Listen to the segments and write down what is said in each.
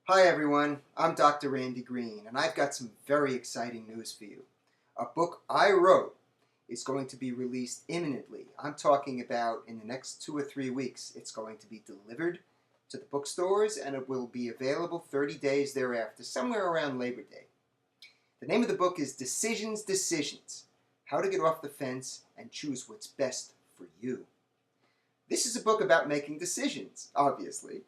Hi everyone, I'm Dr. Randy Green, and I've got some very exciting news for you. A book I wrote is going to be released imminently. I'm talking about in the next 2 or 3 weeks. It's going to be delivered to the bookstores and it will be available 30 days thereafter, somewhere around Labor Day. The name of the book is Decisions, Decisions: How to Get Off the Fence and Choose What's Best for You. This is a book about making decisions, obviously,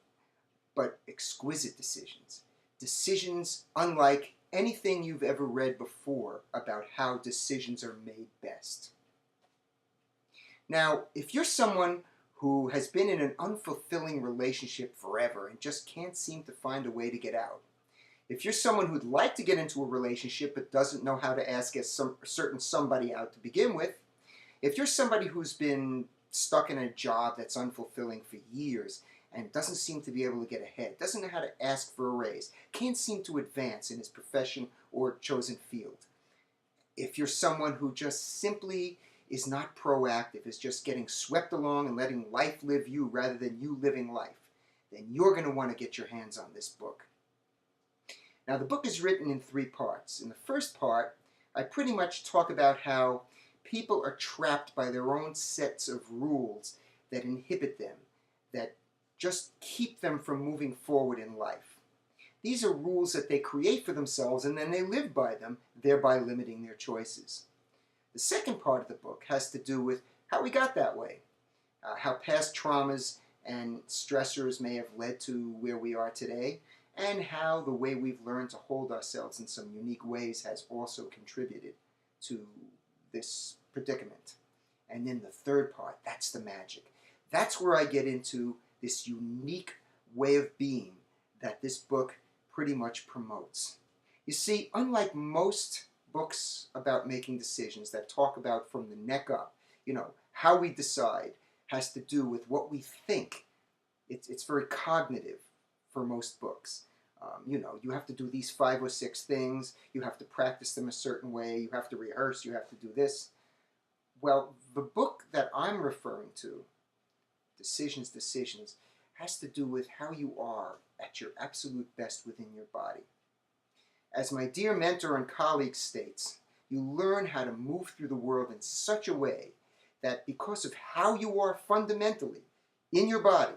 but exquisite decisions. Decisions unlike anything you've ever read before about how decisions are made best. Now, if you're someone who has been in an unfulfilling relationship forever and just can't seem to find a way to get out, if you're someone who'd like to get into a relationship but doesn't know how to ask a certain somebody out to begin with, if you're somebody who's been stuck in a job that's unfulfilling for years and doesn't seem to be able to get ahead, doesn't know how to ask for a raise, can't seem to advance in his profession or chosen field. If you're someone who just simply is not proactive, is just getting swept along and letting life live you rather than you living life, then you're going to want to get your hands on this book. Now, the book is written in 3 parts. In the first part, I pretty much talk about how people are trapped by their own sets of rules that inhibit them, that just keep them from moving forward in life. These are rules that they create for themselves and then they live by them, thereby limiting their choices. The second part of the book has to do with how we got that way, how past traumas and stressors may have led to where we are today, and how the way we've learned to hold ourselves in some unique ways has also contributed to this predicament. And then the third part, that's the magic. That's where I get into this unique way of being that this book pretty much promotes. You see, unlike most books about making decisions that talk about from the neck up, how we decide has to do with what we think. It's very cognitive for most books. You have to do these 5 or 6 things, you have to practice them a certain way, you have to rehearse, you have to do this. Well, the book that I'm referring to, Decisions, Decisions, has to do with how you are at your absolute best within your body. As my dear mentor and colleague states, you learn how to move through the world in such a way that because of how you are fundamentally in your body,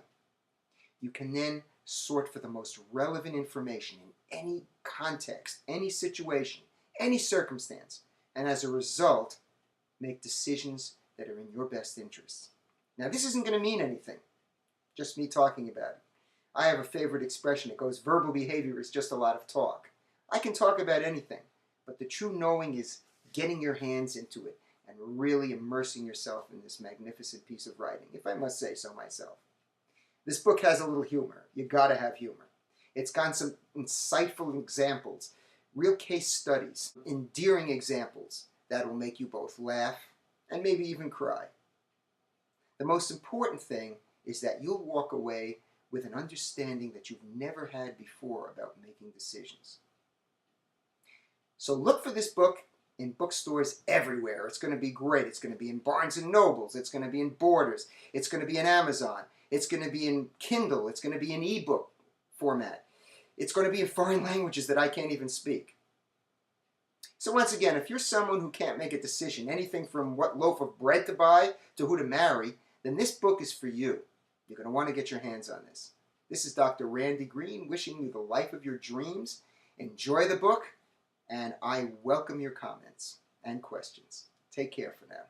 you can then sort for the most relevant information in any context, any situation, any circumstance, and as a result, make decisions that are in your best interests. Now, this isn't going to mean anything, just me talking about it. I have a favorite expression. It goes, verbal behavior is just a lot of talk. I can talk about anything, but the true knowing is getting your hands into it and really immersing yourself in this magnificent piece of writing, if I must say so myself. This book has a little humor. You gotta have humor. It's got some insightful examples, real case studies, endearing examples that will make you both laugh and maybe even cry. The most important thing is that you'll walk away with an understanding that you've never had before about making decisions. So look for this book in bookstores everywhere. It's going to be great. It's going to be in Barnes & Nobles. It's going to be in Borders. It's going to be in Amazon. It's going to be in Kindle. It's going to be in ebook format. It's going to be in foreign languages that I can't even speak. So once again, if you're someone who can't make a decision, anything from what loaf of bread to buy to who to marry, then this book is for you. You're going to want to get your hands on this. This is Dr. Randy Green wishing you the life of your dreams. Enjoy the book, and I welcome your comments and questions. Take care for now.